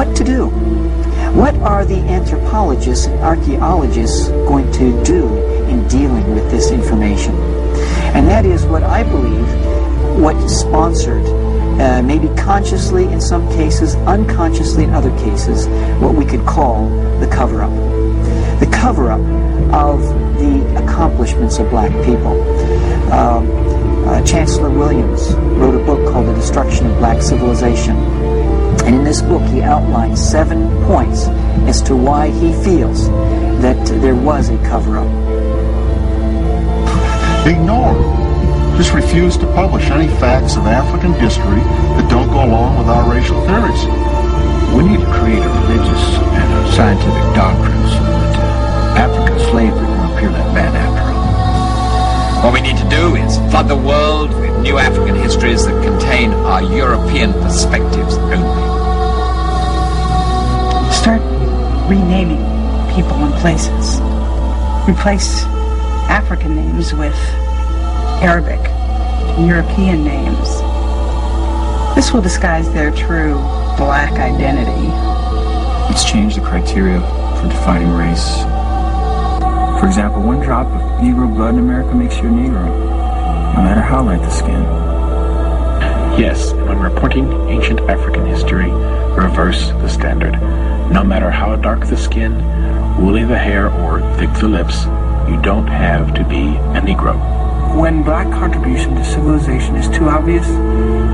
what to do. What are the anthropologists and archaeologists going to do in dealing with this information? And that is what I believe, what sponsored, maybe consciously in some cases, unconsciously in other cases, what we could call the cover-up. The cover-up of the accomplishments of black people. Chancellor Williams wrote a book called The Destruction of Black Civilization. And in this book he outlines 7 points as to why he feels that there was a cover-up. Ignore. Just refuse to publish any facts of African history that don't go along with our racial theories. We need to create a religious and a scientific doctrine so that African slavery won't appear that bad after all. What we need to do is flood the world with new African histories that contain our European perspectives only. Start renaming people and places. Replace African names with Arabic and European names. This will disguise their true black identity. Let's change the criteria for defining race. For example, 1 drop of Negro blood in America makes you a Negro, no matter how light the skin. Yes, when reporting ancient African history, reverse the standard. No matter how dark the skin, woolly the hair, or thick the lips, you don't have to be a Negro. When black contribution to civilization is too obvious,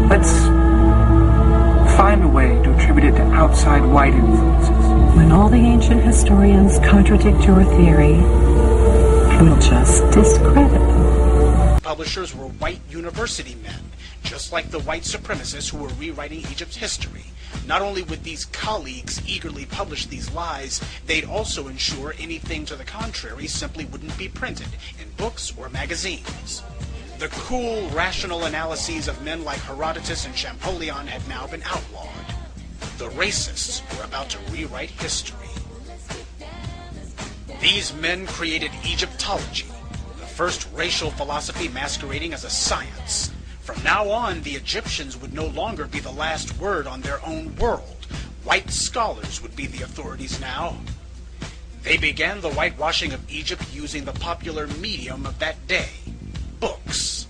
let's find a way to attribute it to outside white influences. When all the ancient historians contradict your theory, we'll just discredit them. Publishers were white university men, just like the white supremacists who were rewriting Egypt's history. Not only would these colleagues eagerly publish these lies, they'd also ensure anything to the contrary simply wouldn't be printed in books or magazines. The cool, rational analyses of men like Herodotus and Champollion had now been outlawed. The racists were about to rewrite history. These men created Egyptology, the first racial philosophy masquerading as a science. From now on, the Egyptians would no longer be the last word on their own world. White scholars would be the authorities now. They began the whitewashing of Egypt using the popular medium of that day, books.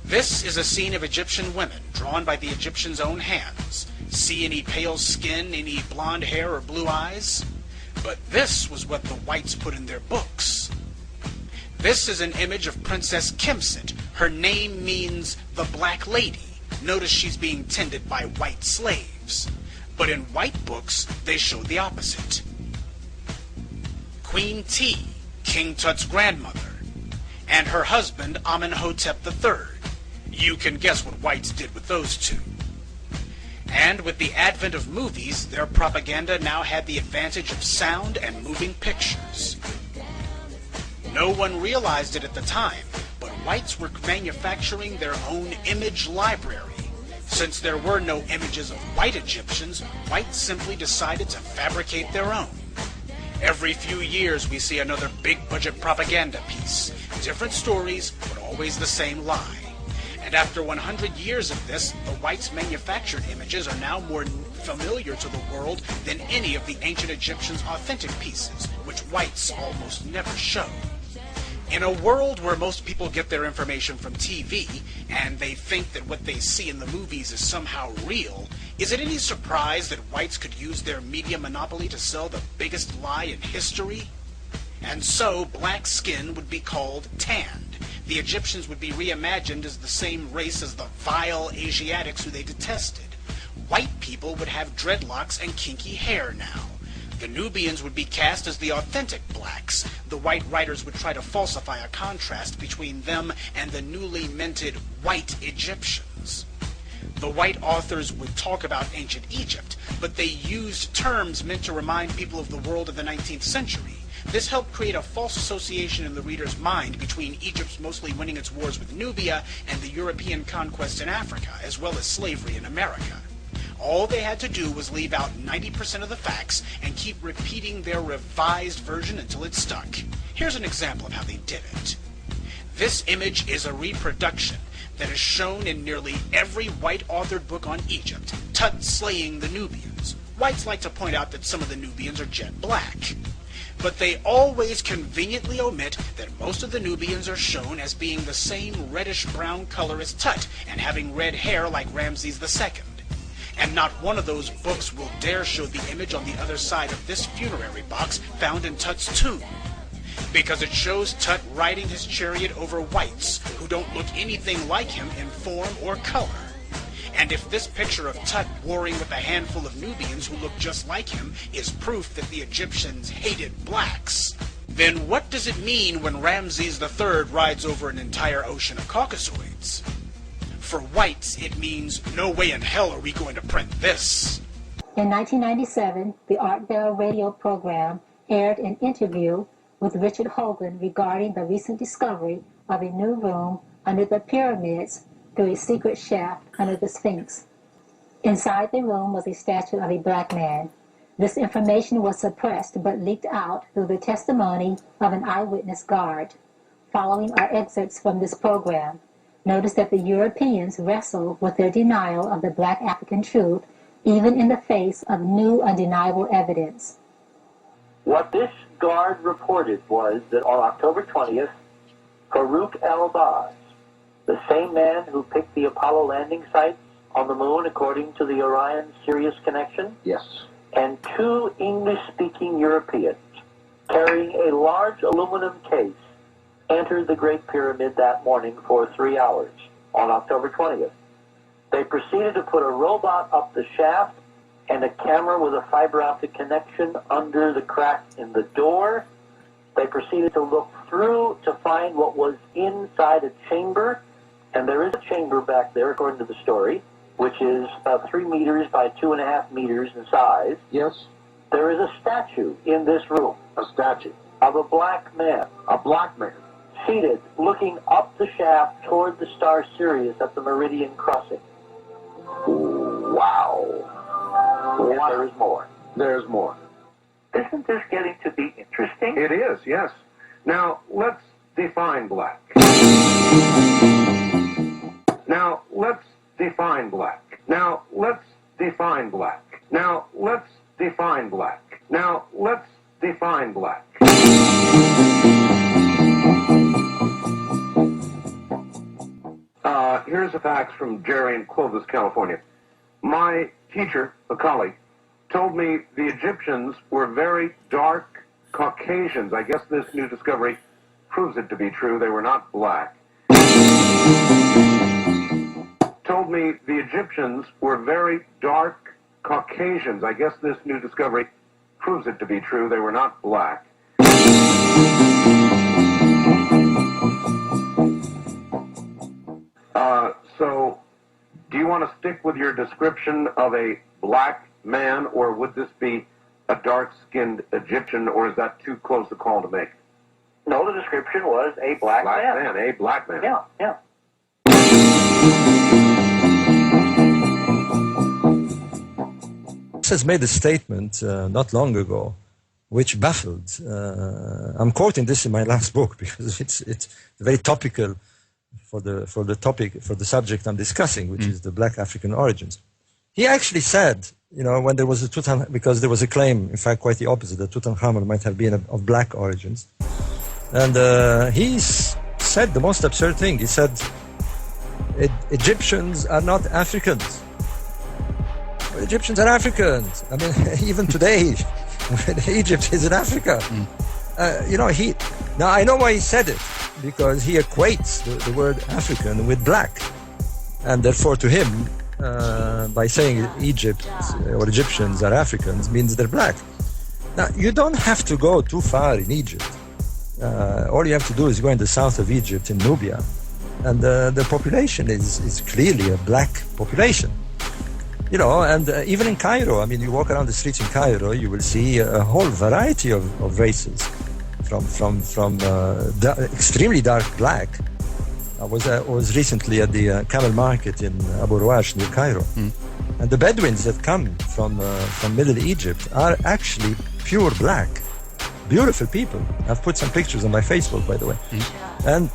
This is a scene of Egyptian women drawn by the Egyptians' own hands. See any pale skin, any blonde hair or blue eyes? But this was what the whites put in their books. This is an image of Princess Khemit. Her name means the Black Lady. Notice she's being tended by white slaves. But in white books, they show the opposite. Queen T, King Tut's grandmother, and her husband Amenhotep III. You can guess what whites did with those two. And with the advent of movies, their propaganda now had the advantage of sound and moving pictures. No one realized it at the time, but whites were manufacturing their own image library. Since there were no images of white Egyptians, whites simply decided to fabricate their own. Every few years we see another big-budget propaganda piece. Different stories, but always the same lie. And after 100 years of this, the whites' manufactured images are now more familiar to the world than any of the ancient Egyptians' authentic pieces, which whites almost never show. In a world where most people get their information from TV, and they think that what they see in the movies is somehow real, is it any surprise that whites could use their media monopoly to sell the biggest lie in history? And so, black skin would be called tanned. The Egyptians would be reimagined as the same race as the vile Asiatics who they detested. White people would have dreadlocks and kinky hair now. The Nubians would be cast as the authentic blacks. The white writers would try to falsify a contrast between them and the newly minted white Egyptians. The white authors would talk about ancient Egypt, but they used terms meant to remind people of the world of the 19th century. This helped create a false association in the reader's mind between Egypt's mostly winning its wars with Nubia and the European conquest in Africa, as well as slavery in America. All they had to do was leave out 90% of the facts and keep repeating their revised version until it stuck. Here's an example of how they did it. This image is a reproduction. that is shown in nearly every white-authored book on Egypt, Tut slaying the Nubians. Whites like to point out that some of the Nubians are jet black. But they always conveniently omit that most of the Nubians are shown as being the same reddish-brown color as Tut and having red hair like Ramses II. And not one of those books will dare show the image on the other side of this funerary box found in Tut's tomb, because it shows Tut riding his chariot over whites who don't look anything like him in form or color. And if this picture of Tut warring with a handful of Nubians who look just like him is proof that the Egyptians hated blacks, then what does it mean when Ramses III rides over an entire ocean of Caucasoids? For whites, it means no way in hell are we going to print this. In 1997, the Art Bell radio program aired an interview with Richard Hogan regarding the recent discovery of a new room under the pyramids through a secret shaft under the Sphinx. Inside the room was a statue of a black man. This information was suppressed but leaked out through the testimony of an eyewitness guard. Following are excerpts from this program. Notice that the Europeans wrestle with their denial of the black African truth, even in the face of new undeniable evidence. What this guard reported was that on October 20th, Farouk el-Baz, the same man who picked the Apollo landing sites on the moon according to the Orion-Sirius connection, Yes. and two English-speaking Europeans carrying a large aluminum case entered the Great Pyramid that morning for 3 hours on October 20th. They proceeded to put a robot up the shaft and a camera with a fiber optic connection under the crack in the door. They proceeded to look through to find what was inside a chamber, and there is a chamber back there, according to the story, which is about 3 meters by 2.5 meters in size. Yes. There is a statue in this room. A statue. Of a black man. A black man. Seated, looking up the shaft toward the star Sirius at the meridian crossing. Wow. And there is more. There's more. Isn't this getting to be interesting? It is, yes. Now, let's define black. Now, let's define black. Now, let's define black. Now, let's define black. Now, let's define black. Here's a fax from Jerry in Clovis, California. My teacher, a colleague, told me the Egyptians were very dark Caucasians. I guess this new discovery proves it to be true. They were not black. Told me the Egyptians were very dark Caucasians. I guess this new discovery proves it to be true. They were not black. So, do you want to stick with your description of a black man, or would this be a dark-skinned Egyptian, or is that too close a call to make? No, the description was a black man. A black man. Yeah, yeah. Has made a statement not long ago, which baffled. I'm quoting this in my last book because it's very topical for the subject I'm discussing, which is the black African origins. He actually said, when there was because there was a claim, in fact, quite the opposite, that Tutankhamun might have been of black origins, and he said the most absurd thing. He said, "Egyptians are not Africans." Egyptians are Africans. I mean, even today, Egypt is in Africa. Now I know why he said it, because he equates the word African with black, and therefore to him, by saying Egypt or Egyptians are Africans means they're black. Now you don't have to go too far in Egypt. All you have to do is go in the south of Egypt, in Nubia, and the population is clearly a black population. And even in Cairo, I mean, you walk around the streets in Cairo, you will see a whole variety of races, from extremely dark black. I was recently at the camel market in Abu Ruash near Cairo, and the Bedouins that come from Middle Egypt are actually pure black, beautiful people. I've put some pictures on my Facebook, by the way, and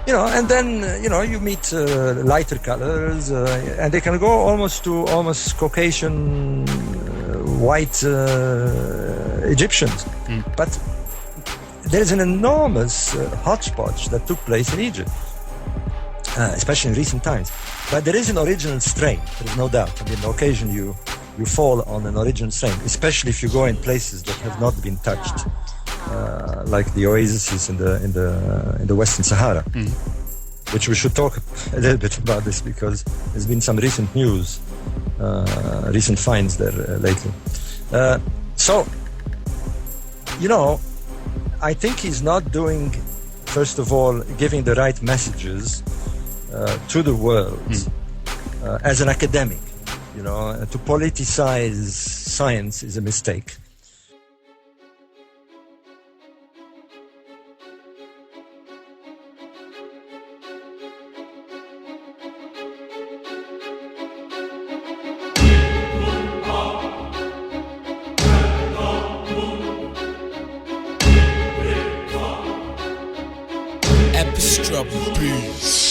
and then you meet lighter colors, and they can go almost Caucasian white Egyptians. But there's an enormous hodgepodge that took place in Egypt, especially in recent times. But there is an original strain, there is no doubt. I mean, on occasion you fall on an original strain, especially if you go in places that have not been touched, like the oases in the Western Sahara, which we should talk a little bit about this, because there's been some recent news, recent finds there lately. So, I think he's not doing, first of all, giving the right messages to the world as an academic. To politicize science is a mistake. Epistrophe.